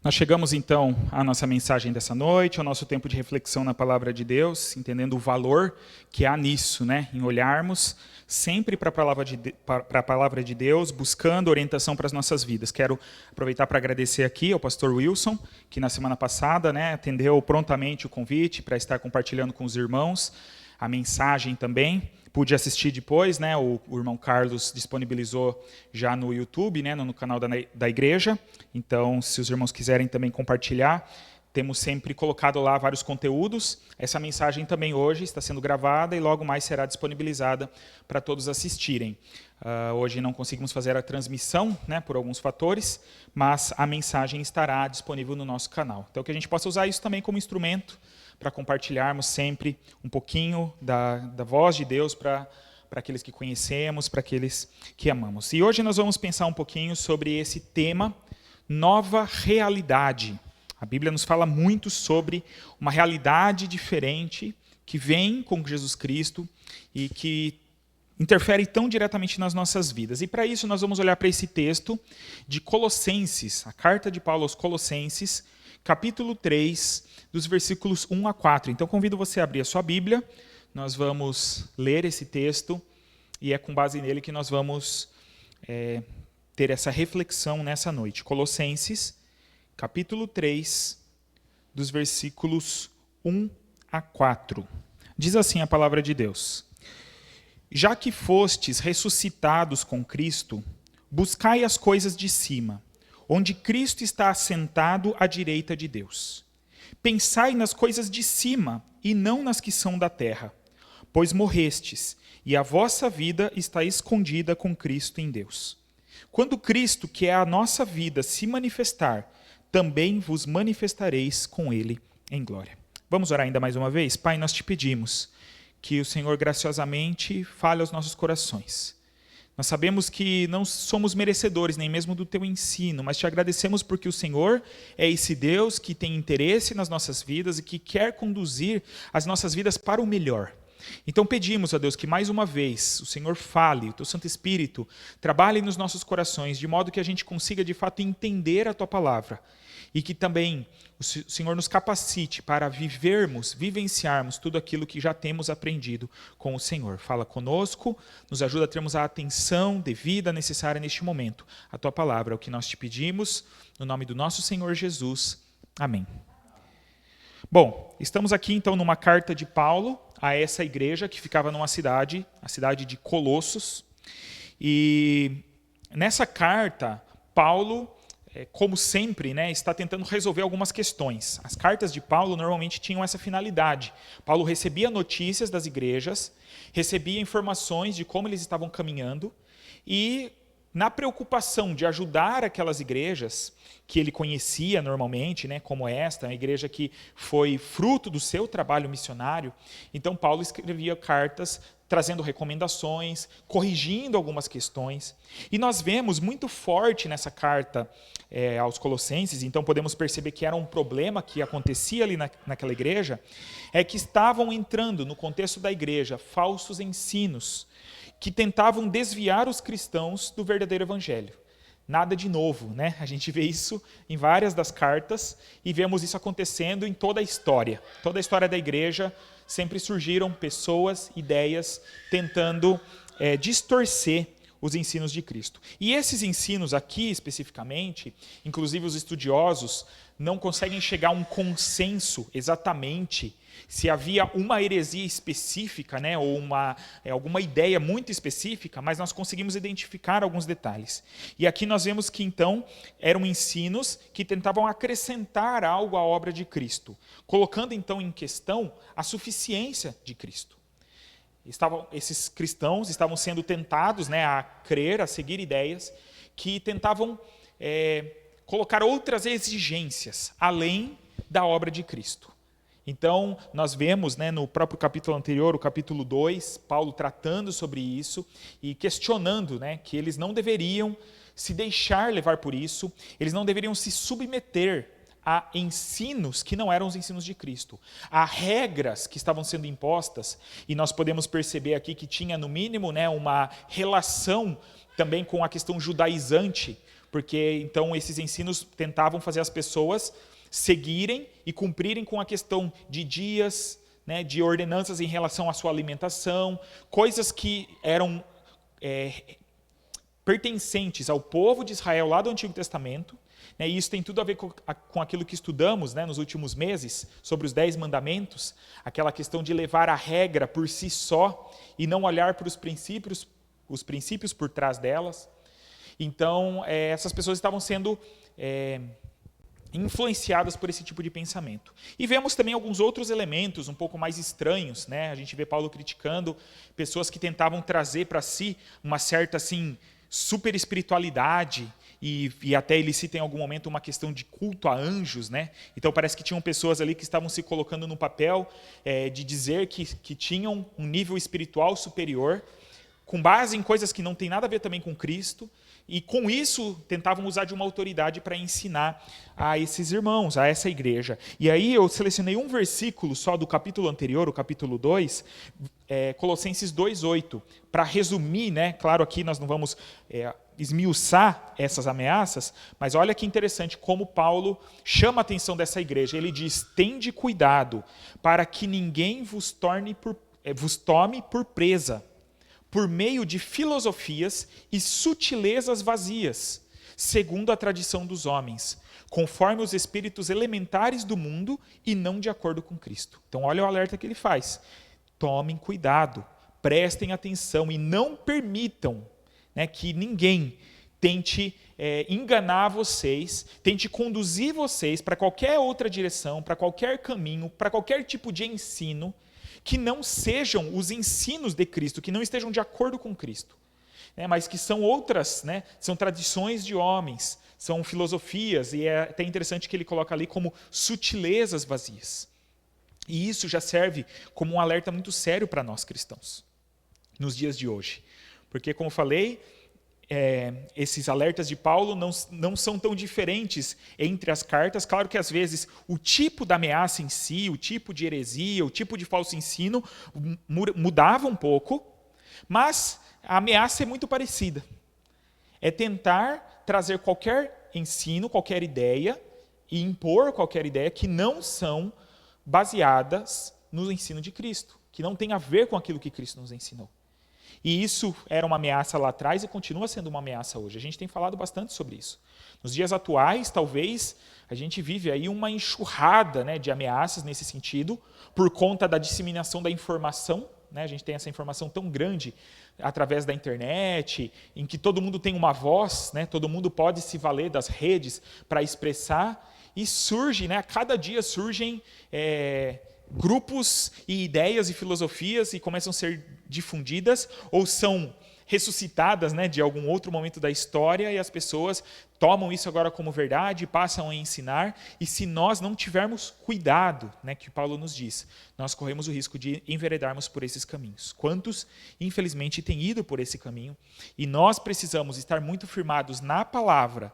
Nós chegamos então à nossa mensagem dessa noite, ao nosso tempo de reflexão na Palavra de Deus, entendendo o valor que há nisso, em olharmos sempre para a Palavra de Deus, buscando orientação para as nossas vidas. Quero aproveitar para agradecer aqui ao pastor Wilson, que na semana passada atendeu prontamente o convite para estar compartilhando com os irmãos a mensagem também. Pude assistir depois, o irmão Carlos disponibilizou já no YouTube, no canal da igreja. Então, se os irmãos quiserem também compartilhar, temos sempre colocado lá vários conteúdos. Essa mensagem também hoje está sendo gravada e logo mais será disponibilizada para todos assistirem. Hoje não conseguimos fazer a transmissão, por alguns fatores, mas a mensagem estará disponível no nosso canal. Então, que a gente possa usar isso também como instrumento para compartilharmos sempre um pouquinho da voz de Deus para aqueles que conhecemos, para aqueles que amamos. E hoje nós vamos pensar um pouquinho sobre esse tema, nova realidade. A Bíblia nos fala muito sobre uma realidade diferente que vem com Jesus Cristo e que interfere tão diretamente nas nossas vidas. E para isso nós vamos olhar para esse texto de Colossenses, a carta de Paulo aos Colossenses, capítulo 3, dos versículos 1 a 4. Então, convido você a abrir a sua Bíblia, nós vamos ler esse texto, e é com base nele que nós vamos ter essa reflexão nessa noite. Colossenses, capítulo 3, dos versículos 1 a 4. Diz assim a palavra de Deus: Já que fostes ressuscitados com Cristo, buscai as coisas de cima, onde Cristo está assentado à direita de Deus. Pensai nas coisas de cima e não nas que são da terra, pois morrestes, e a vossa vida está escondida com Cristo em Deus. Quando Cristo, que é a nossa vida, se manifestar, também vos manifestareis com Ele em glória. Vamos orar ainda mais uma vez? Pai, nós te pedimos que o Senhor graciosamente fale aos nossos corações. Nós sabemos que não somos merecedores nem mesmo do teu ensino, mas te agradecemos porque o Senhor é esse Deus que tem interesse nas nossas vidas e que quer conduzir as nossas vidas para o melhor. Então pedimos a Deus que mais uma vez o Senhor fale, o teu Santo Espírito trabalhe nos nossos corações, de modo que a gente consiga de fato entender a tua palavra e que também o Senhor nos capacite para vivenciarmos tudo aquilo que já temos aprendido com o Senhor. Fala conosco, nos ajuda a termos a atenção devida, necessária neste momento. A tua palavra é o que nós te pedimos, no nome do nosso Senhor Jesus. Amém. Bom, estamos aqui então numa carta de Paulo a essa igreja que ficava numa cidade, a cidade de Colossos. E nessa carta, Paulo, como sempre, está tentando resolver algumas questões. As cartas de Paulo normalmente tinham essa finalidade. Paulo recebia notícias das igrejas, recebia informações de como eles estavam caminhando e, na preocupação de ajudar aquelas igrejas que ele conhecia normalmente, como esta, a igreja que foi fruto do seu trabalho missionário, então Paulo escrevia cartas trazendo recomendações, corrigindo algumas questões. E nós vemos muito forte nessa carta aos Colossenses, então podemos perceber que era um problema que acontecia ali naquela igreja, é que estavam entrando no contexto da igreja falsos ensinos que tentavam desviar os cristãos do verdadeiro evangelho. Nada de novo, A gente vê isso em várias das cartas e vemos isso acontecendo em toda a história. Toda a história da igreja sempre surgiram pessoas, ideias, tentando distorcer os ensinos de Cristo. E esses ensinos aqui, especificamente, inclusive os estudiosos, não conseguem chegar a um consenso exatamente se havia uma heresia específica, ou alguma ideia muito específica, mas nós conseguimos identificar alguns detalhes. E aqui nós vemos que, então, eram ensinos que tentavam acrescentar algo à obra de Cristo, colocando, então, em questão a suficiência de Cristo. Esses cristãos estavam sendo tentados a crer, a seguir ideias que tentavam colocar outras exigências além da obra de Cristo. Então, nós vemos no próprio capítulo anterior, o capítulo 2, Paulo tratando sobre isso e questionando que eles não deveriam se deixar levar por isso, eles não deveriam se submeter a ensinos que não eram os ensinos de Cristo, a regras que estavam sendo impostas, e nós podemos perceber aqui que tinha, no mínimo, uma relação também com a questão judaizante, porque então esses ensinos tentavam fazer as pessoas seguirem e cumprirem com a questão de dias, né, de ordenanças em relação à sua alimentação, coisas que eram pertencentes ao povo de Israel lá do Antigo Testamento, né, e isso tem tudo a ver com aquilo que estudamos, né, nos últimos meses, sobre os 10 mandamentos, aquela questão de levar a regra por si só e não olhar para os princípios por trás delas. Então, essas pessoas estavam sendo influenciadas por esse tipo de pensamento. E vemos também alguns outros elementos um pouco mais estranhos, né? A gente vê Paulo criticando pessoas que tentavam trazer para si uma certa assim super espiritualidade, e até ele cita em algum momento uma questão de culto a anjos, né? Então parece que tinham pessoas ali que estavam se colocando no papel de dizer que tinham um nível espiritual superior, com base em coisas que não tem nada a ver também com Cristo, e com isso tentavam usar de uma autoridade para ensinar a esses irmãos, a essa igreja. E aí eu selecionei um versículo só do capítulo anterior, o capítulo 2, Colossenses 2:8, para resumir, né? Claro, aqui nós não vamos esmiuçar essas ameaças, mas olha que interessante como Paulo chama a atenção dessa igreja. Ele diz: tende cuidado para que ninguém vos tome por presa, por meio de filosofias e sutilezas vazias, segundo a tradição dos homens, conforme os espíritos elementares do mundo e não de acordo com Cristo. Então olha o alerta que ele faz. Tomem cuidado, prestem atenção e não permitam, né, que ninguém tente enganar vocês, tente conduzir vocês para qualquer outra direção, para qualquer caminho, para qualquer tipo de ensino, que não sejam os ensinos de Cristo, que não estejam de acordo com Cristo, né, mas que são outras, né, são tradições de homens, são filosofias, e é até interessante que ele coloca ali como sutilezas vazias. E isso já serve como um alerta muito sério para nós cristãos, nos dias de hoje. Porque, como falei, esses alertas de Paulo não são tão diferentes entre as cartas. Claro que, às vezes, o tipo da ameaça em si, o tipo de heresia, o tipo de falso ensino mudava um pouco, mas a ameaça é muito parecida. É tentar trazer qualquer ensino, qualquer ideia, e impor qualquer ideia que não são baseadas no ensino de Cristo, que não tem a ver com aquilo que Cristo nos ensinou. E isso era uma ameaça lá atrás e continua sendo uma ameaça hoje. A gente tem falado bastante sobre isso. Nos dias atuais, talvez, a gente vive aí uma enxurrada, né, de ameaças nesse sentido, por conta da disseminação da informação, né? A gente tem essa informação tão grande através da internet, em que todo mundo tem uma voz, né? Todo mundo pode se valer das redes para expressar, e surge, né, a cada dia surgem grupos e ideias e filosofias e começam a ser difundidas ou são ressuscitadas, né, de algum outro momento da história, e as pessoas tomam isso agora como verdade e passam a ensinar, e se nós não tivermos cuidado, né, que Paulo nos diz, nós corremos o risco de enveredarmos por esses caminhos. Quantos, infelizmente, têm ido por esse caminho? E nós precisamos estar muito firmados na palavra.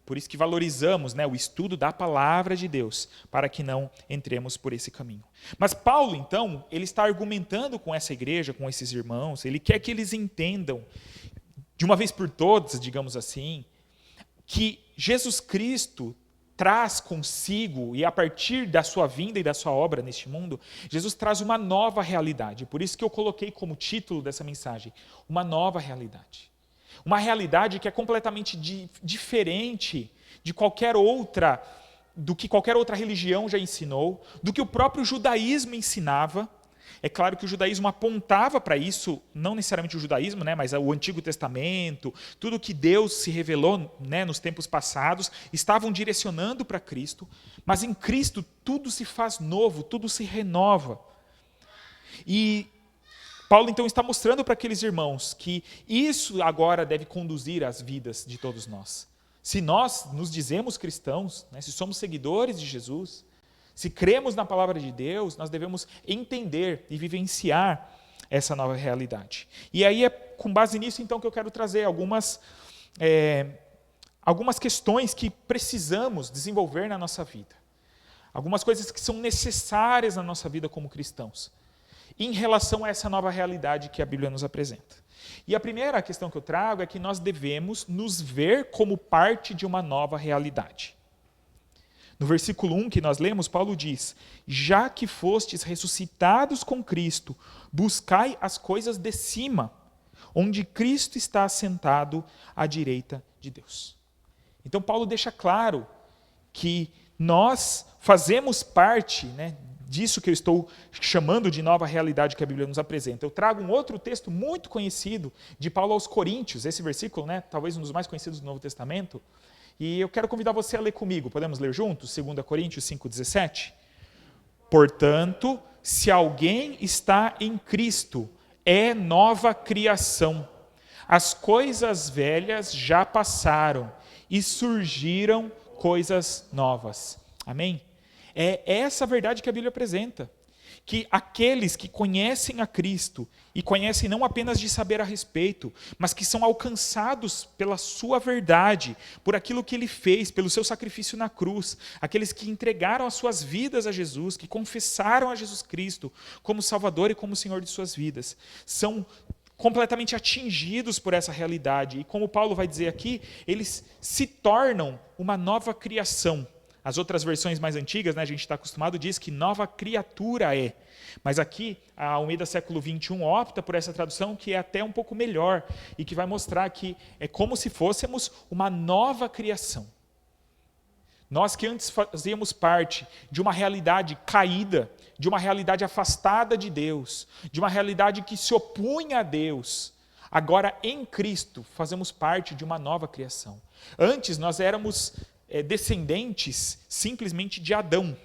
Por isso que valorizamos, né, o estudo da palavra de Deus, para que não entremos por esse caminho. Mas Paulo, então, ele está argumentando com essa igreja, com esses irmãos, ele quer que eles entendam, de uma vez por todas, digamos assim, que Jesus Cristo traz consigo, e a partir da sua vinda e da sua obra neste mundo, Jesus traz uma nova realidade. Por isso que eu coloquei como título dessa mensagem, uma nova realidade. Uma realidade que é completamente diferente de qualquer outra, do que qualquer outra religião já ensinou, do que o próprio judaísmo ensinava. É claro que o judaísmo apontava para isso, não necessariamente o judaísmo, né, mas o Antigo Testamento, tudo que Deus se revelou, né, nos tempos passados, estavam direcionando para Cristo, mas em Cristo tudo se faz novo, tudo se renova. E Paulo, então, está mostrando para aqueles irmãos que isso agora deve conduzir as vidas de todos nós. Se nós nos dizemos cristãos, né, se somos seguidores de Jesus, se cremos na palavra de Deus, nós devemos entender e vivenciar essa nova realidade. E aí é com base nisso, então, que eu quero trazer algumas questões que precisamos desenvolver na nossa vida. Algumas coisas que são necessárias na nossa vida como cristãos, em relação a essa nova realidade que a Bíblia nos apresenta. E a primeira questão que eu trago é que nós devemos nos ver como parte de uma nova realidade. No versículo 1 que nós lemos, Paulo diz: já que fostes ressuscitados com Cristo, buscai as coisas de cima, onde Cristo está assentado à direita de Deus. Então Paulo deixa claro que nós fazemos parte, disso que eu estou chamando de nova realidade que a Bíblia nos apresenta. Eu trago um outro texto muito conhecido de Paulo aos Coríntios, esse versículo, talvez um dos mais conhecidos do Novo Testamento, e eu quero convidar você a ler comigo. Podemos ler juntos? 2 Coríntios 5,17. Portanto, se alguém está em Cristo, é nova criação. As coisas velhas já passaram e surgiram coisas novas. Amém? É essa a verdade que a Bíblia apresenta. Que aqueles que conhecem a Cristo, e conhecem não apenas de saber a respeito, mas que são alcançados pela sua verdade, por aquilo que ele fez, pelo seu sacrifício na cruz, aqueles que entregaram as suas vidas a Jesus, que confessaram a Jesus Cristo como Salvador e como Senhor de suas vidas, são completamente atingidos por essa realidade. E como Paulo vai dizer aqui, eles se tornam uma nova criação. As outras versões mais antigas, a gente está acostumado, diz que nova criatura é. Mas aqui, a Almeida século XXI opta por essa tradução que é até um pouco melhor e que vai mostrar que é como se fôssemos uma nova criação. Nós que antes fazíamos parte de uma realidade caída, de uma realidade afastada de Deus, de uma realidade que se opunha a Deus, agora em Cristo fazemos parte de uma nova criação. Antes nós éramos descendentes simplesmente de Adão,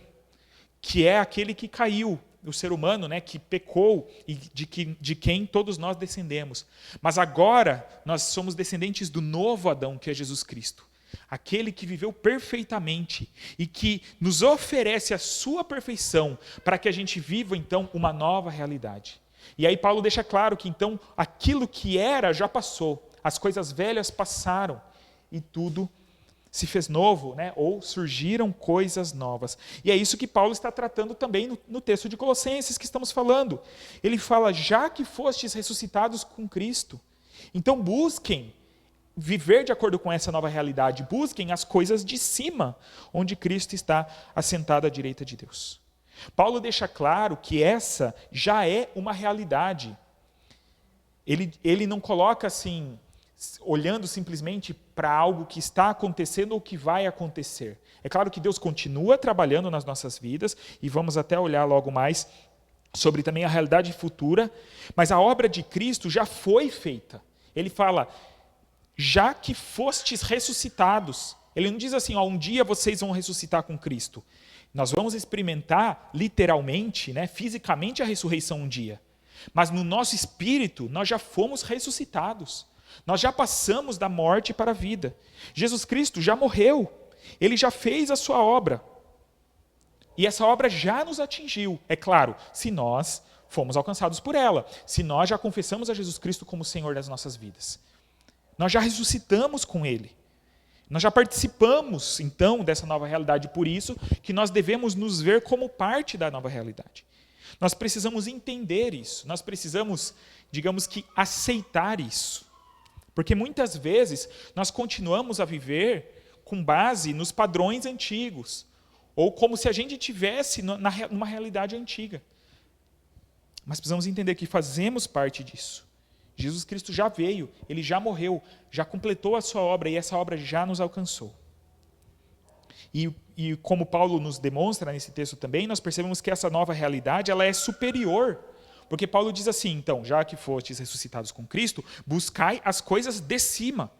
que é aquele que caiu, o ser humano, que pecou e de quem todos nós descendemos. Mas agora nós somos descendentes do novo Adão, que é Jesus Cristo. Aquele que viveu perfeitamente e que nos oferece a sua perfeição para que a gente viva, então, uma nova realidade. E aí Paulo deixa claro que, então, aquilo que era já passou, as coisas velhas passaram e tudo se fez novo, ou surgiram coisas novas. E é isso que Paulo está tratando também no texto de Colossenses que estamos falando. Ele fala, já que fostes ressuscitados com Cristo, então busquem viver de acordo com essa nova realidade, busquem as coisas de cima, onde Cristo está assentado à direita de Deus. Paulo deixa claro que essa já é uma realidade. Ele não coloca assim, olhando simplesmente para algo que está acontecendo ou que vai acontecer. É claro que Deus continua trabalhando nas nossas vidas, e vamos até olhar logo mais sobre também a realidade futura, mas a obra de Cristo já foi feita. Ele fala, já que fostes ressuscitados. Ele não diz assim, um dia vocês vão ressuscitar com Cristo. Nós vamos experimentar literalmente, fisicamente a ressurreição um dia. Mas no nosso espírito, nós já fomos ressuscitados. Nós já passamos da morte para a vida. Jesus Cristo já morreu. Ele já fez a sua obra. E essa obra já nos atingiu. É claro, se nós fomos alcançados por ela. Se nós já confessamos a Jesus Cristo como Senhor das nossas vidas. Nós já ressuscitamos com Ele. Nós já participamos, então, dessa nova realidade. Por isso que nós devemos nos ver como parte da nova realidade. Nós precisamos entender isso. Nós precisamos, digamos que, aceitar isso. Porque muitas vezes nós continuamos a viver com base nos padrões antigos, ou como se a gente estivesse numa realidade antiga. Mas precisamos entender que fazemos parte disso. Jesus Cristo já veio, Ele já morreu, já completou a sua obra e essa obra já nos alcançou. E como Paulo nos demonstra nesse texto também, nós percebemos que essa nova realidade ela é superior. Porque Paulo diz assim, então, já que fostes ressuscitados com Cristo, buscai as coisas de cima.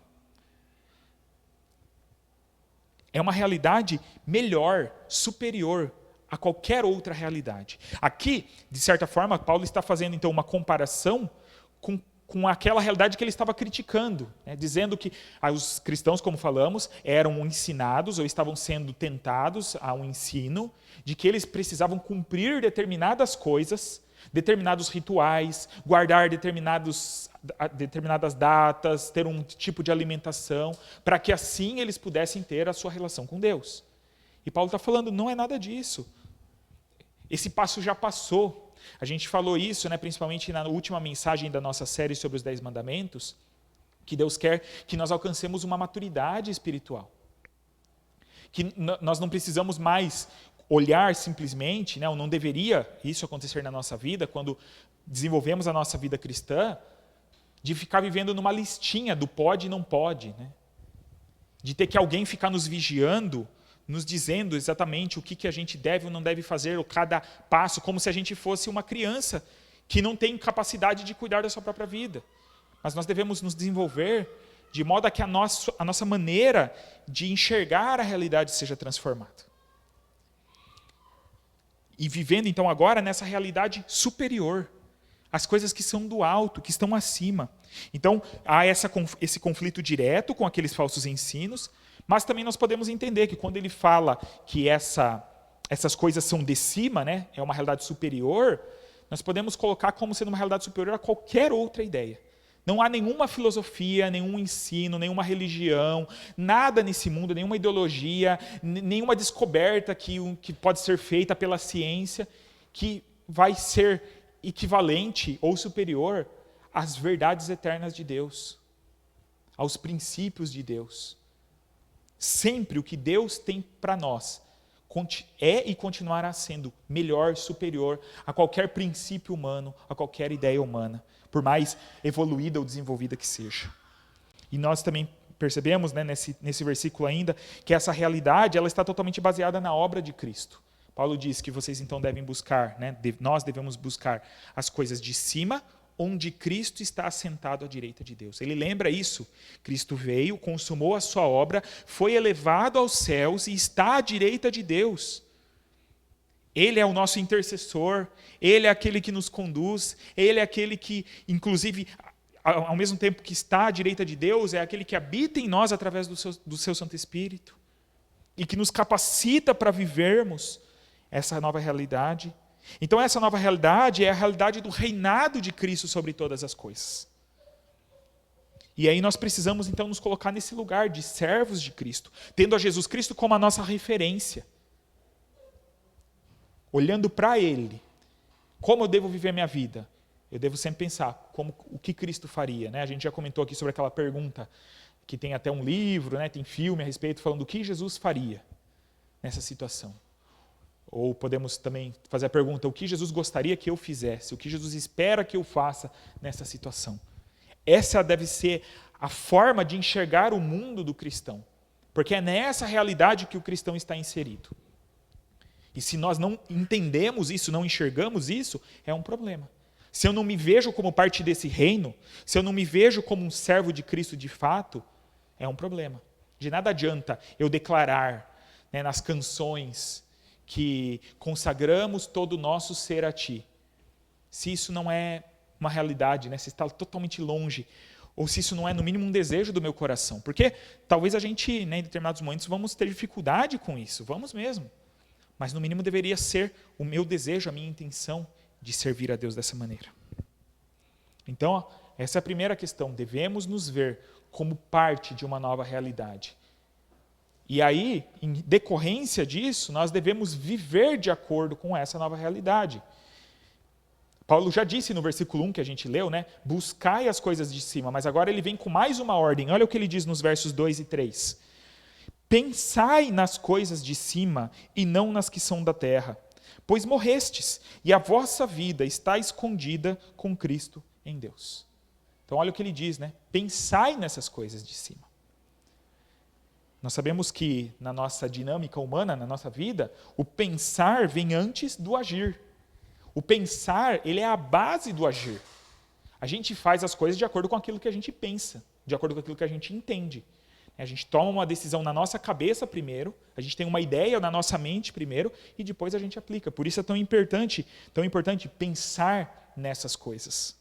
É uma realidade melhor, superior a qualquer outra realidade. Aqui, de certa forma, Paulo está fazendo então uma comparação com aquela realidade que ele estava criticando, dizendo que os cristãos, como falamos, eram ensinados ou estavam sendo tentados a um ensino de que eles precisavam cumprir determinadas coisas, determinados rituais, guardar determinadas datas, ter um tipo de alimentação, para que assim eles pudessem ter a sua relação com Deus. E Paulo está falando, não é nada disso. Esse passo já passou. A gente falou isso, né, principalmente na última mensagem da nossa série sobre os 10 mandamentos, que Deus quer que nós alcancemos uma maturidade espiritual. Que nós não precisamos mais olhar simplesmente, né, ou não deveria isso acontecer na nossa vida, quando desenvolvemos a nossa vida cristã, de ficar vivendo numa listinha do pode e não pode, né? De ter que alguém ficar nos vigiando, nos dizendo exatamente o que a gente deve ou não deve fazer, ou cada passo, como se a gente fosse uma criança que não tem capacidade de cuidar da sua própria vida. Mas nós devemos nos desenvolver de modo a que a nossa maneira de enxergar a realidade seja transformada. E vivendo então agora nessa realidade superior, as coisas que são do alto, que estão acima. Então, há esse conflito direto com aqueles falsos ensinos, mas também nós podemos entender que quando ele fala que essas coisas são de cima, né, é uma realidade superior, nós podemos colocar como sendo uma realidade superior a qualquer outra ideia. Não há nenhuma filosofia, nenhum ensino, nenhuma religião, nada nesse mundo, nenhuma ideologia, nenhuma descoberta que pode ser feita pela ciência que vai ser equivalente ou superior às verdades eternas de Deus, aos princípios de Deus. Sempre o que Deus tem para nós é e continuará sendo melhor, superior a qualquer princípio humano, a qualquer ideia humana, por mais evoluída ou desenvolvida que seja. E nós também percebemos, né, nesse versículo ainda, que essa realidade ela está totalmente baseada na obra de Cristo. Paulo diz que vocês então devem buscar, né, nós devemos buscar as coisas de cima, onde Cristo está assentado à direita de Deus. Ele lembra isso. Cristo veio, consumou a sua obra, foi elevado aos céus e está à direita de Deus. Ele é o nosso intercessor, Ele é aquele que nos conduz, Ele é aquele que, inclusive, ao mesmo tempo que está à direita de Deus, é aquele que habita em nós através do seu Santo Espírito e que nos capacita para vivermos essa nova realidade. Então essa nova realidade é a realidade do reinado de Cristo sobre todas as coisas. E aí nós precisamos então nos colocar nesse lugar de servos de Cristo, tendo a Jesus Cristo como a nossa referência. Olhando para Ele, como eu devo viver minha vida? Eu devo sempre pensar o que Cristo faria, né? A gente já comentou aqui sobre aquela pergunta, que tem até um livro, né? Tem filme a respeito, falando o que Jesus faria nessa situação. Ou podemos também fazer a pergunta, o que Jesus gostaria que eu fizesse? O que Jesus espera que eu faça nessa situação? Essa deve ser a forma de enxergar o mundo do cristão. Porque é nessa realidade que o cristão está inserido. E se nós não entendemos isso, não enxergamos isso, é um problema. Se eu não me vejo como parte desse reino, se eu não me vejo como um servo de Cristo de fato, é um problema. De nada adianta eu declarar, né, nas canções que consagramos todo o nosso ser a Ti. Se isso não é uma realidade, né, se está totalmente longe, ou se isso não é no mínimo um desejo do meu coração. Porque talvez a gente, né, em determinados momentos, vamos ter dificuldade com isso, vamos mesmo. Mas no mínimo deveria ser o meu desejo, a minha intenção de servir a Deus dessa maneira. Então, essa é a primeira questão. Devemos nos ver como parte de uma nova realidade. E aí, em decorrência disso, nós devemos viver de acordo com essa nova realidade. Paulo já disse no versículo 1 que a gente leu, né? Buscai as coisas de cima, mas agora ele vem com mais uma ordem. Olha o que ele diz nos versos 2 e 3. Pensai nas coisas de cima e não nas que são da terra, pois morrestes, e a vossa vida está escondida com Cristo em Deus. Então olha o que ele diz, né? Pensai nessas coisas de cima. Nós sabemos que na nossa dinâmica humana, na nossa vida, o pensar vem antes do agir. O pensar, ele é a base do agir. A gente faz as coisas de acordo com aquilo que a gente pensa, de acordo com aquilo que a gente entende. A gente toma uma decisão na nossa cabeça primeiro, a gente tem uma ideia na nossa mente primeiro e depois a gente aplica. Por isso é tão importante pensar nessas coisas.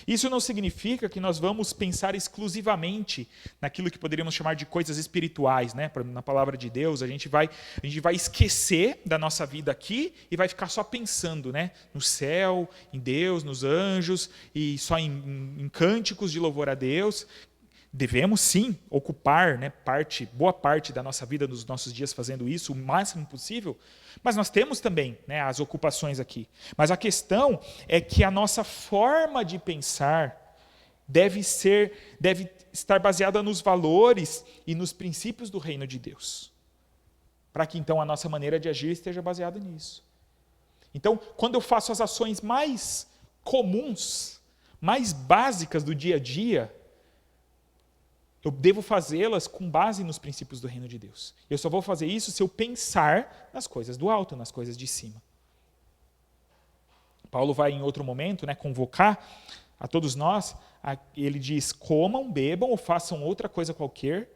Isso não significa que nós vamos pensar exclusivamente naquilo que poderíamos chamar de coisas espirituais, né? Na palavra de Deus, a gente vai esquecer da nossa vida aqui e vai ficar só pensando, né? No céu, em Deus, nos anjos e só em cânticos de louvor a Deus. Devemos sim ocupar, né, boa parte da nossa vida nos nossos dias fazendo isso o máximo possível, mas nós temos também, né, as ocupações aqui. Mas a questão é que a nossa forma de pensar deve estar baseada nos valores e nos princípios do reino de Deus, para que então a nossa maneira de agir esteja baseada nisso. Então, quando eu faço as ações mais comuns, mais básicas do dia a dia, eu devo fazê-las com base nos princípios do reino de Deus. Eu só vou fazer isso se eu pensar nas coisas do alto, nas coisas de cima. Paulo vai, em outro momento, né, convocar a todos nós. Ele diz: comam, bebam ou façam outra coisa qualquer,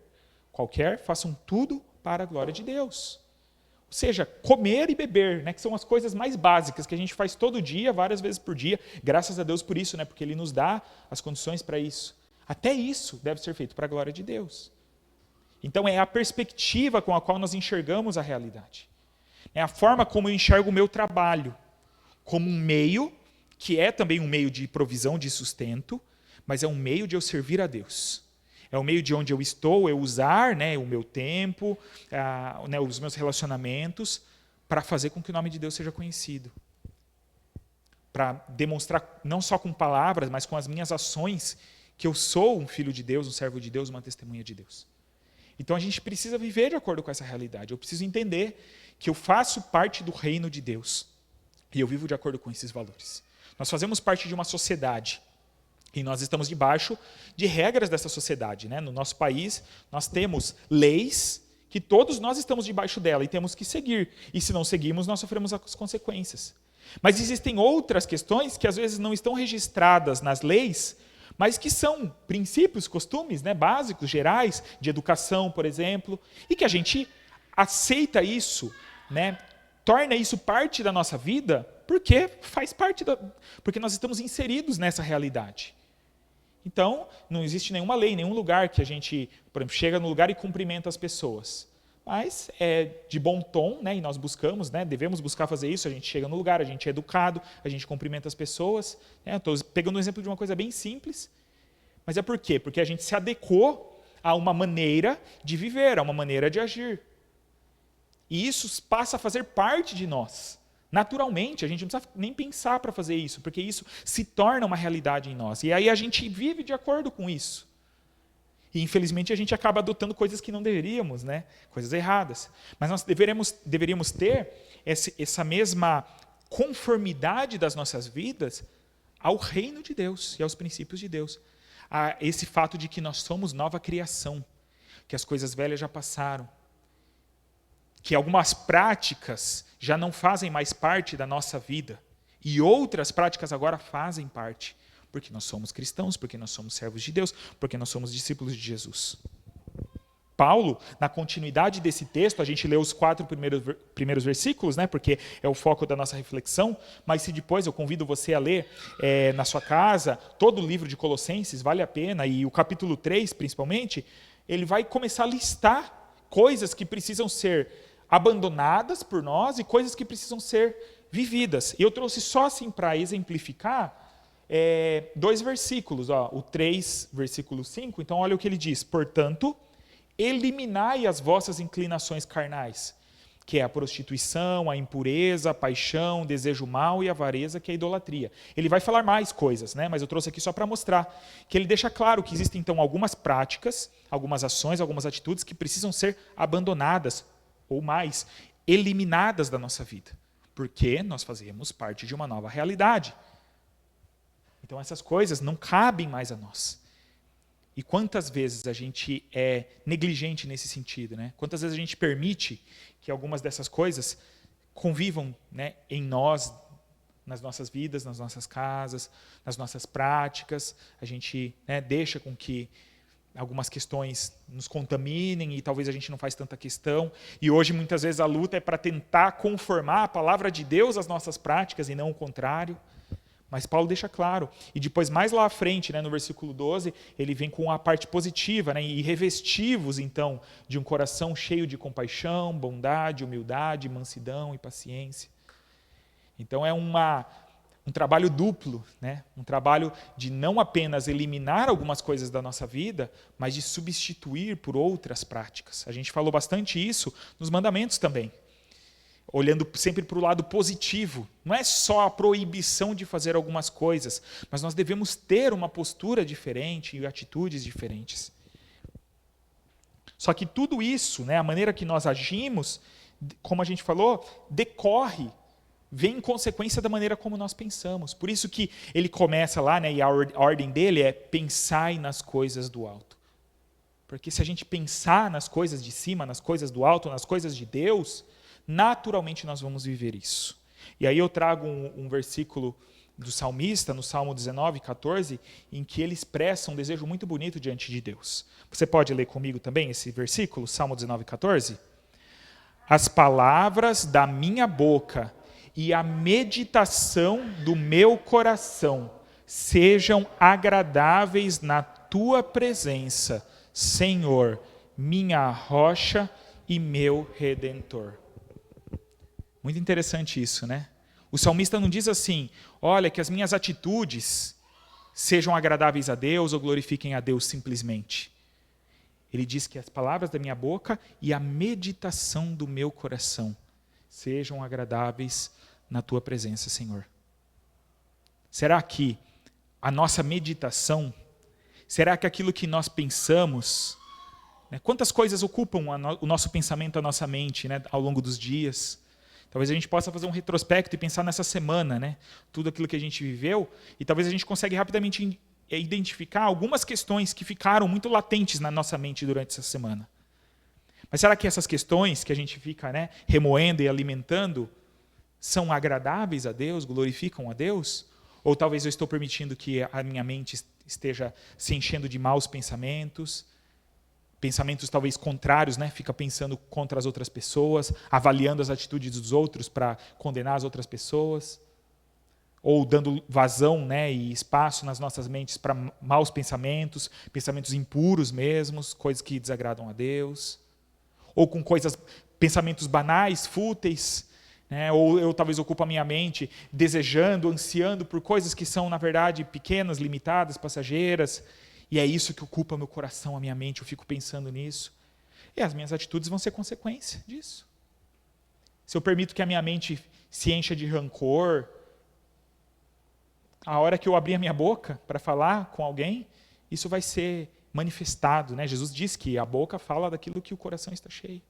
façam tudo para a glória de Deus. Ou seja, comer e beber, né, que são as coisas mais básicas que a gente faz todo dia, várias vezes por dia. Graças a Deus por isso, né, porque Ele nos dá as condições para isso. Até isso deve ser feito para a glória de Deus. Então é a perspectiva com a qual nós enxergamos a realidade. É a forma como eu enxergo o meu trabalho, como um meio, que é também um meio de provisão, de sustento, mas é um meio de eu servir a Deus. É o meio de onde eu estou, eu usar, né, o meu tempo, né, os meus relacionamentos, para fazer com que o nome de Deus seja conhecido. Para demonstrar, não só com palavras, mas com as minhas ações, que eu sou um filho de Deus, um servo de Deus, uma testemunha de Deus. Então a gente precisa viver de acordo com essa realidade. Eu preciso entender que eu faço parte do reino de Deus. E eu vivo de acordo com esses valores. Nós fazemos parte de uma sociedade. E nós estamos debaixo de regras dessa sociedade, né? No nosso país, nós temos leis que todos nós estamos debaixo dela e temos que seguir. E se não seguirmos, nós sofremos as consequências. Mas existem outras questões que às vezes não estão registradas nas leis, mas que são princípios, costumes, né, básicos, gerais, de educação, por exemplo, e que a gente aceita isso, né, torna isso parte da nossa vida, porque faz parte porque nós estamos inseridos nessa realidade. Então, não existe nenhuma lei, nenhum lugar que a gente, por exemplo, chega no lugar e cumprimenta as pessoas. Mas é de bom tom, né, e nós buscamos, né, devemos buscar fazer isso. A gente chega no lugar, a gente é educado, a gente cumprimenta as pessoas. Estou pegando um exemplo de uma coisa bem simples. Mas é por quê? Porque a gente se adequou a uma maneira de viver, a uma maneira de agir. E isso passa a fazer parte de nós. Naturalmente, a gente não precisa nem pensar para fazer isso, porque isso se torna uma realidade em nós. E aí a gente vive de acordo com isso. E, infelizmente, a gente acaba adotando coisas que não deveríamos, né? Coisas erradas. Mas nós deveríamos ter essa mesma conformidade das nossas vidas ao reino de Deus e aos princípios de Deus. A esse fato de que nós somos nova criação, que as coisas velhas já passaram, que algumas práticas já não fazem mais parte da nossa vida, e outras práticas agora fazem parte. Porque nós somos cristãos, porque nós somos servos de Deus, porque nós somos discípulos de Jesus. Paulo, na continuidade desse texto, a gente lê os 4 primeiros versículos, né, porque é o foco da nossa reflexão, mas se depois eu convido você a ler na sua casa todo o livro de Colossenses, vale a pena, e o capítulo 3, principalmente, ele vai começar a listar coisas que precisam ser abandonadas por nós e coisas que precisam ser vividas. E eu trouxe só assim para exemplificar 2 versículos, o 3, versículo 5. Então, olha o que ele diz: portanto, eliminai as vossas inclinações carnais, que é a prostituição, a impureza, a paixão, o desejo mau e a avareza, que é a idolatria. Ele vai falar mais coisas, né? Mas eu trouxe aqui só para mostrar que ele deixa claro que existem, então, algumas práticas, algumas ações, algumas atitudes que precisam ser abandonadas, ou mais, eliminadas da nossa vida, porque nós fazemos parte de uma nova realidade. Então, essas coisas não cabem mais a nós. E quantas vezes a gente é negligente nesse sentido, né? Quantas vezes a gente permite que algumas dessas coisas convivam, né, em nós, nas nossas vidas, nas nossas casas, nas nossas práticas. A gente, né, deixa com que algumas questões nos contaminem e talvez a gente não faz tanta questão. E hoje, muitas vezes, a luta é para tentar conformar a palavra de Deus às nossas práticas e não o contrário. Mas Paulo deixa claro. E depois, mais lá à frente, né, no versículo 12, ele vem com a parte positiva, né, e revesti-vos, então, de um coração cheio de compaixão, bondade, humildade, mansidão e paciência. Então, é uma um trabalho duplo, né? Um trabalho de não apenas eliminar algumas coisas da nossa vida, mas de substituir por outras práticas. A gente falou bastante isso nos mandamentos também, olhando sempre para o lado positivo. Não é só a proibição de fazer algumas coisas, mas nós devemos ter uma postura diferente e atitudes diferentes. Só que tudo isso, né, a maneira que nós agimos, como a gente falou, vem em consequência da maneira como nós pensamos. Por isso que ele começa lá, né, e a ordem dele é pensai nas coisas do alto. Porque se a gente pensar nas coisas de cima, nas coisas do alto, nas coisas de Deus, naturalmente nós vamos viver isso. E aí eu trago um versículo do salmista, no Salmo 19, 14, em que ele expressa um desejo muito bonito diante de Deus. Você pode ler comigo também esse versículo, Salmo 19, 14? As palavras da minha boca e a meditação do meu coração sejam agradáveis na tua presença, Senhor, minha rocha e meu redentor. Muito interessante isso, né? O salmista não diz assim, olha, que as minhas atitudes sejam agradáveis a Deus ou glorifiquem a Deus simplesmente. Ele diz que as palavras da minha boca e a meditação do meu coração sejam agradáveis na tua presença, Senhor. Será que a nossa meditação, será que aquilo que nós pensamos, né, quantas coisas ocupam o nosso pensamento, a nossa mente, né, ao longo dos dias? Talvez a gente possa fazer um retrospecto e pensar nessa semana, né, tudo aquilo que a gente viveu, e talvez a gente consiga rapidamente identificar algumas questões que ficaram muito latentes na nossa mente durante essa semana. Mas será que essas questões que a gente fica, né, remoendo e alimentando são agradáveis a Deus, glorificam a Deus? Ou talvez eu estou permitindo que a minha mente esteja se enchendo de maus pensamentos, pensamentos talvez contrários, né? Fica pensando contra as outras pessoas, avaliando as atitudes dos outros para condenar as outras pessoas, ou dando vazão, né, e espaço nas nossas mentes para maus pensamentos, pensamentos impuros mesmos, coisas que desagradam a Deus, ou com pensamentos banais, fúteis, né? Ou eu talvez ocupo a minha mente desejando, ansiando por coisas que são, na verdade, pequenas, limitadas, passageiras, e é isso que ocupa meu coração, a minha mente, eu fico pensando nisso. E as minhas atitudes vão ser consequência disso. Se eu permito que a minha mente se encha de rancor, a hora que eu abrir a minha boca para falar com alguém, isso vai ser manifestado, né? Jesus diz que a boca fala daquilo que o coração está cheio.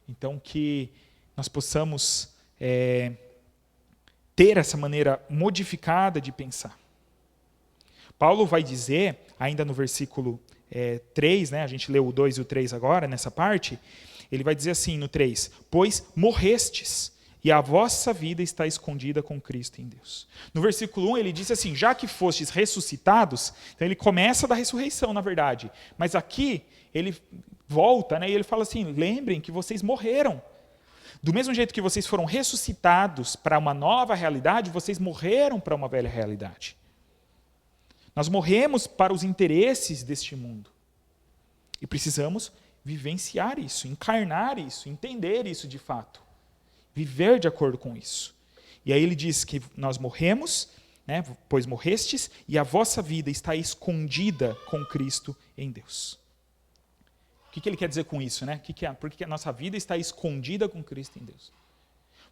Então, que nós possamos ter essa maneira modificada de pensar. Paulo vai dizer, ainda no versículo 3, né, a gente leu o 2 e o 3 agora, nessa parte, ele vai dizer assim no 3, pois morrestes, e a vossa vida está escondida com Cristo em Deus. No versículo 1 ele diz assim, já que fostes ressuscitados, então ele começa da ressurreição, na verdade, mas aqui ele volta, né, e ele fala assim, lembrem que vocês morreram. Do mesmo jeito que vocês foram ressuscitados para uma nova realidade, vocês morreram para uma velha realidade. Nós morremos para os interesses deste mundo. E precisamos vivenciar isso, encarnar isso, entender isso de fato. Viver de acordo com isso. E aí ele diz que nós morremos, né, pois morrestes, e a vossa vida está escondida com Cristo em Deus. O que ele quer dizer com isso? Né? Por que a nossa vida está escondida com Cristo em Deus?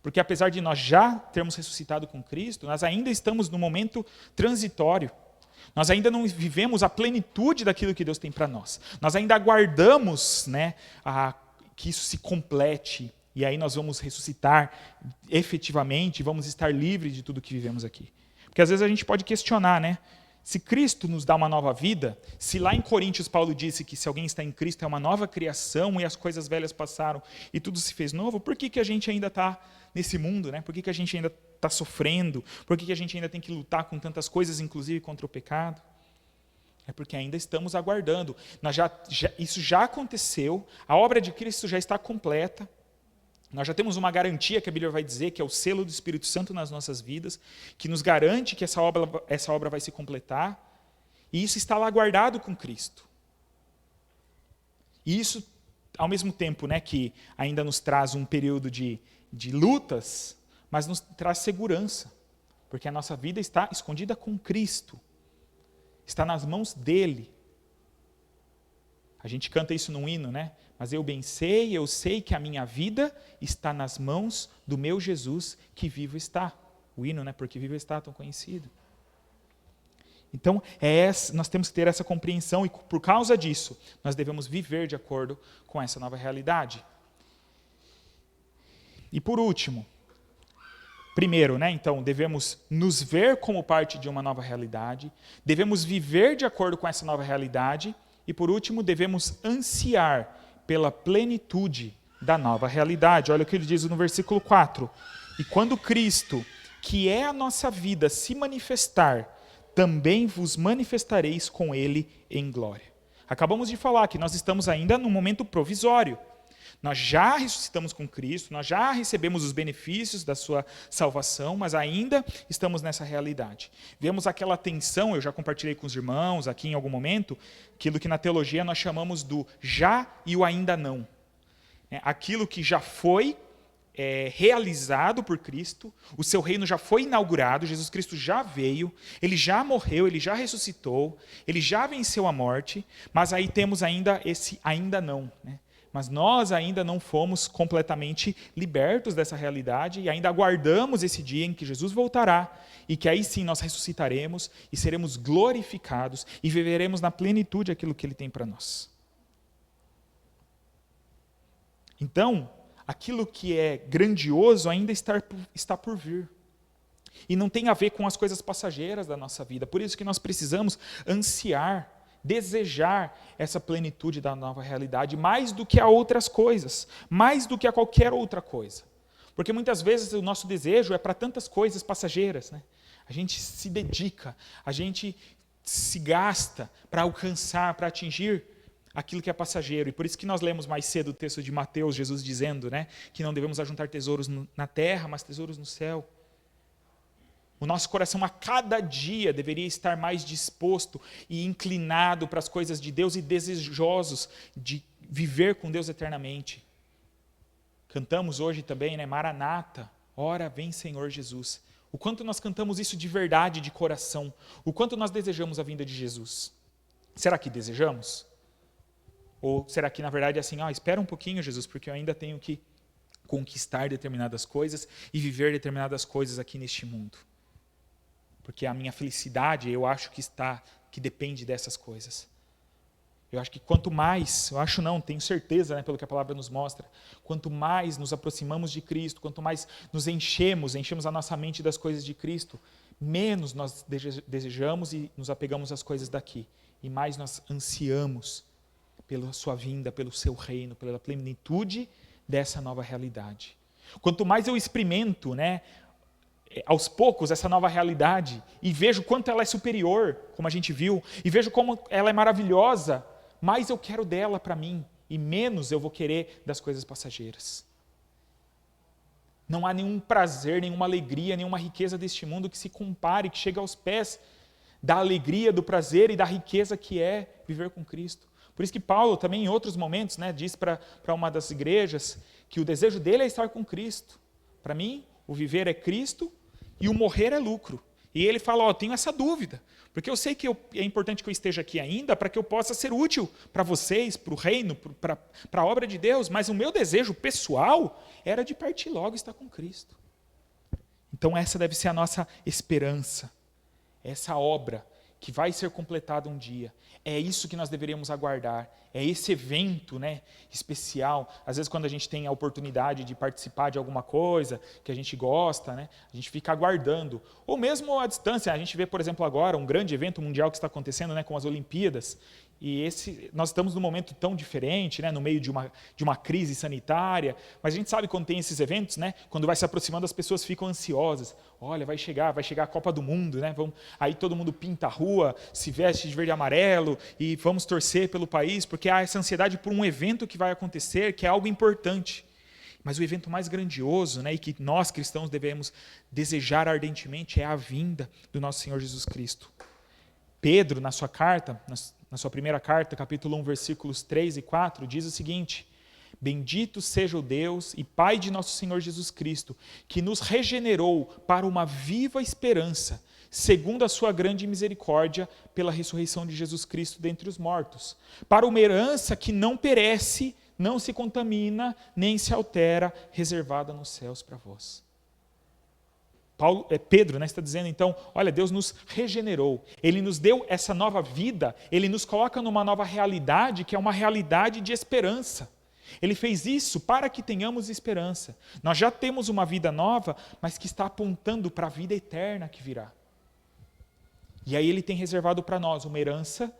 Porque apesar de nós já termos ressuscitado com Cristo, nós ainda estamos num momento transitório. Nós ainda não vivemos a plenitude daquilo que Deus tem para nós. Nós ainda aguardamos, né, que isso se complete. E aí nós vamos ressuscitar efetivamente, vamos estar livres de tudo que vivemos aqui. Porque às vezes a gente pode questionar, né? Se Cristo nos dá uma nova vida, se lá em Coríntios Paulo disse que se alguém está em Cristo é uma nova criação e as coisas velhas passaram e tudo se fez novo, por que a gente ainda está nesse mundo, né? Por que a gente ainda está sofrendo? Por que a gente ainda tem que lutar com tantas coisas, inclusive contra o pecado? É porque ainda estamos aguardando. Isso já aconteceu, a obra de Cristo já está completa. Nós já temos uma garantia que a Bíblia vai dizer, que é o selo do Espírito Santo nas nossas vidas, que nos garante que essa obra vai se completar, e isso está lá guardado com Cristo. E isso, ao mesmo tempo, né, que ainda nos traz um período de lutas, mas nos traz segurança, porque a nossa vida está escondida com Cristo, está nas mãos dele. A gente canta isso num hino, né? Mas eu sei que a minha vida está nas mãos do meu Jesus, que vivo está. O hino, né? Porque vivo está, tão conhecido. Então, nós temos que ter essa compreensão e, por causa disso, nós devemos viver de acordo com essa nova realidade. E por último, primeiro, né, então, devemos nos ver como parte de uma nova realidade, devemos viver de acordo com essa nova realidade e, por último, devemos ansiar pela plenitude da nova realidade. Olha o que ele diz no versículo 4. E quando Cristo, que é a nossa vida, se manifestar, também vos manifestareis com ele em glória. Acabamos de falar que nós estamos ainda num momento provisório. Nós já ressuscitamos com Cristo, nós já recebemos os benefícios da sua salvação, mas ainda estamos nessa realidade. Vemos aquela tensão, eu já compartilhei com os irmãos aqui em algum momento, aquilo que na teologia nós chamamos do já e o ainda não. Aquilo que já foi realizado por Cristo, o seu reino já foi inaugurado, Jesus Cristo já veio, ele já morreu, ele já ressuscitou, ele já venceu a morte, mas aí temos ainda esse ainda não, né? Mas nós ainda não fomos completamente libertos dessa realidade e ainda aguardamos esse dia em que Jesus voltará e que aí sim nós ressuscitaremos e seremos glorificados e viveremos na plenitude aquilo que ele tem para nós. Então, aquilo que é grandioso ainda está por vir. E não tem a ver com as coisas passageiras da nossa vida. Por isso que nós precisamos ansiar, desejar essa plenitude da nova realidade, mais do que a outras coisas, mais do que a qualquer outra coisa. Porque muitas vezes o nosso desejo é para tantas coisas passageiras, né? A gente se dedica, a gente se gasta para alcançar, para atingir aquilo que é passageiro. E por isso que nós lemos mais cedo o texto de Mateus, Jesus dizendo, né, que não devemos ajuntar tesouros na terra, mas tesouros no céu. O nosso coração a cada dia deveria estar mais disposto e inclinado para as coisas de Deus e desejosos de viver com Deus eternamente. Cantamos hoje também, né, Maranata, ora vem Senhor Jesus. O quanto nós cantamos isso de verdade, de coração. O quanto nós desejamos a vinda de Jesus. Será que desejamos? Ou será que, na verdade, é assim, espera um pouquinho, Jesus, porque eu ainda tenho que conquistar determinadas coisas e viver determinadas coisas aqui neste mundo. Porque a minha felicidade, eu acho que depende dessas coisas. Eu acho que quanto mais, tenho certeza, né, pelo que a palavra nos mostra, quanto mais nos aproximamos de Cristo, quanto mais nos enchemos a nossa mente das coisas de Cristo, menos nós desejamos e nos apegamos às coisas daqui. E mais nós ansiamos pela sua vinda, pelo seu reino, pela plenitude dessa nova realidade. Quanto mais eu experimento, né, aos poucos, essa nova realidade, e vejo quanto ela é superior, como a gente viu, e vejo como ela é maravilhosa, mais eu quero dela para mim, e menos eu vou querer das coisas passageiras. Não há nenhum prazer, nenhuma alegria, nenhuma riqueza deste mundo que se compare, que chegue aos pés da alegria, do prazer e da riqueza que é viver com Cristo. Por isso que Paulo também em outros momentos, né, diz para uma das igrejas que o desejo dele é estar com Cristo. Para mim, o viver é Cristo e o morrer é lucro. E ele fala, eu tenho essa dúvida, porque eu sei que é importante que eu esteja aqui ainda para que eu possa ser útil para vocês, para o reino, para a obra de Deus, mas o meu desejo pessoal era de partir logo e estar com Cristo. Então essa deve ser a nossa esperança, essa obra que vai ser completada um dia. É isso que nós deveríamos aguardar. É esse evento, né, especial. Às vezes, quando a gente tem a oportunidade de participar de alguma coisa que a gente gosta, né, a gente fica aguardando. Ou mesmo à distância. A gente vê, por exemplo, agora um grande evento mundial que está acontecendo, né, com as Olimpíadas. E nós estamos num momento tão diferente, né, no meio de uma crise sanitária, mas a gente sabe quando tem esses eventos, né, quando vai se aproximando as pessoas ficam ansiosas. Olha, vai chegar a Copa do Mundo, né, aí todo mundo pinta a rua, se veste de verde e amarelo e vamos torcer pelo país, porque há essa ansiedade por um evento que vai acontecer, que é algo importante. Mas o evento mais grandioso, né, e que nós cristãos devemos desejar ardentemente é a vinda do nosso Senhor Jesus Cristo. Pedro, na sua carta, na sua primeira carta, capítulo 1, versículos 3 e 4, diz o seguinte: Bendito seja o Deus e Pai de nosso Senhor Jesus Cristo, que nos regenerou para uma viva esperança, segundo a sua grande misericórdia, pela ressurreição de Jesus Cristo dentre os mortos, para uma herança que não perece, não se contamina, nem se altera, reservada nos céus para vós. Pedro, está dizendo então, olha, Deus nos regenerou, Ele nos deu essa nova vida, Ele nos coloca numa nova realidade, que é uma realidade de esperança. Ele fez isso para que tenhamos esperança. Nós já temos uma vida nova, mas que está apontando para a vida eterna que virá. E aí Ele tem reservado para nós uma herança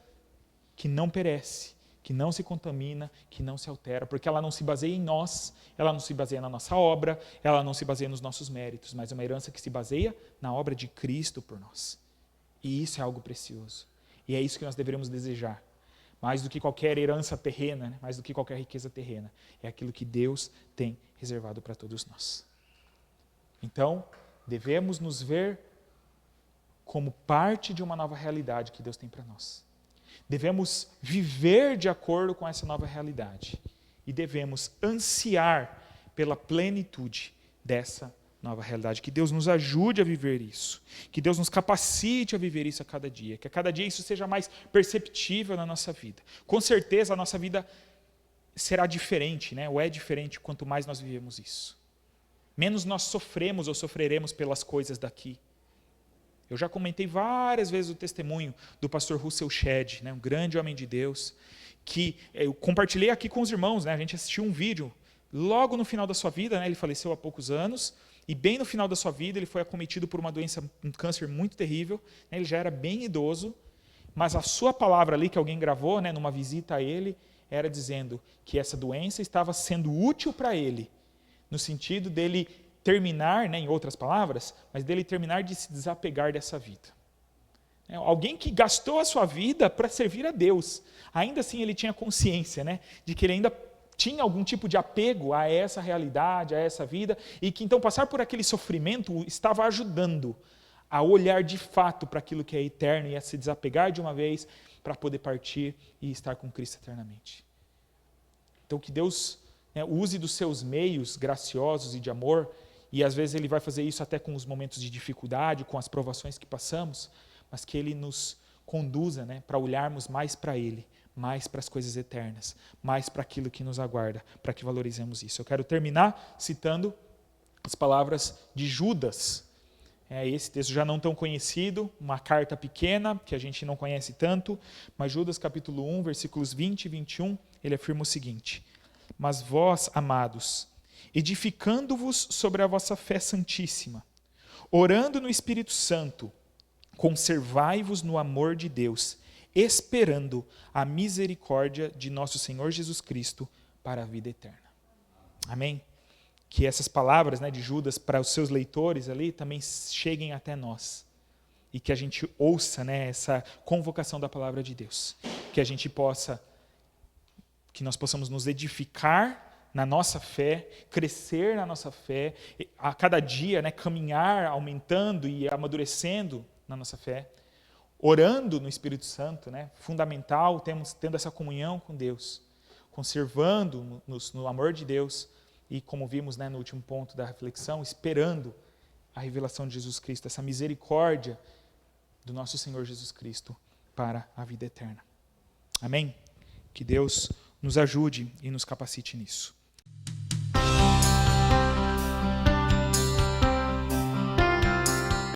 que não perece, que não se contamina, que não se altera, porque ela não se baseia em nós, ela não se baseia na nossa obra, ela não se baseia nos nossos méritos, mas é uma herança que se baseia na obra de Cristo por nós. E isso é algo precioso. E é isso que nós deveríamos desejar. Mais do que qualquer herança terrena, mais do que qualquer riqueza terrena. É aquilo que Deus tem reservado para todos nós. Então, devemos nos ver como parte de uma nova realidade que Deus tem para nós. Devemos viver de acordo com essa nova realidade. E devemos ansiar pela plenitude dessa nova realidade. Que Deus nos ajude a viver isso. Que Deus nos capacite a viver isso a cada dia. Que a cada dia isso seja mais perceptível na nossa vida. Com certeza a nossa vida será diferente, ou é diferente quanto mais nós vivemos isso. Menos nós sofremos ou sofreremos pelas coisas daqui. Eu já comentei várias vezes o testemunho do pastor Russell Shedd, um grande homem de Deus, que eu compartilhei aqui com os irmãos. A gente assistiu um vídeo logo no final da sua vida, ele faleceu há poucos anos, e bem no final da sua vida ele foi acometido por uma doença, um câncer muito terrível. Ele já era bem idoso, mas a sua palavra ali que alguém gravou, numa visita a ele, era dizendo que essa doença estava sendo útil para ele, no sentido dele terminar, em outras palavras, mas dele terminar de se desapegar dessa vida. Alguém que gastou a sua vida para servir a Deus. Ainda assim ele tinha consciência, de que ele ainda tinha algum tipo de apego a essa realidade, a essa vida, e que então passar por aquele sofrimento estava ajudando a olhar de fato para aquilo que é eterno e a se desapegar de uma vez para poder partir e estar com Cristo eternamente. Então que Deus use dos seus meios graciosos e de amor, e às vezes Ele vai fazer isso até com os momentos de dificuldade, com as provações que passamos, mas que Ele nos conduza para olharmos mais para Ele, mais para as coisas eternas, mais para aquilo que nos aguarda, para que valorizemos isso. Eu quero terminar citando as palavras de Judas. Esse texto já não tão conhecido, uma carta pequena, que a gente não conhece tanto, mas Judas capítulo 1, versículos 20 e 21, ele afirma o seguinte: Mas vós, amados, edificando-vos sobre a vossa fé santíssima, orando no Espírito Santo, conservai-vos no amor de Deus, esperando a misericórdia de nosso Senhor Jesus Cristo para a vida eterna. Amém? Que essas palavras de Judas para os seus leitores ali também cheguem até nós. E que a gente ouça essa convocação da palavra de Deus. Que a gente que nós possamos nos edificar na nossa fé, crescer na nossa fé, a cada dia caminhar, aumentando e amadurecendo na nossa fé, orando no Espírito Santo, fundamental, tendo essa comunhão com Deus, conservando-nos no amor de Deus e, como vimos no último ponto da reflexão, esperando a revelação de Jesus Cristo, essa misericórdia do nosso Senhor Jesus Cristo para a vida eterna. Amém? Que Deus nos ajude e nos capacite nisso.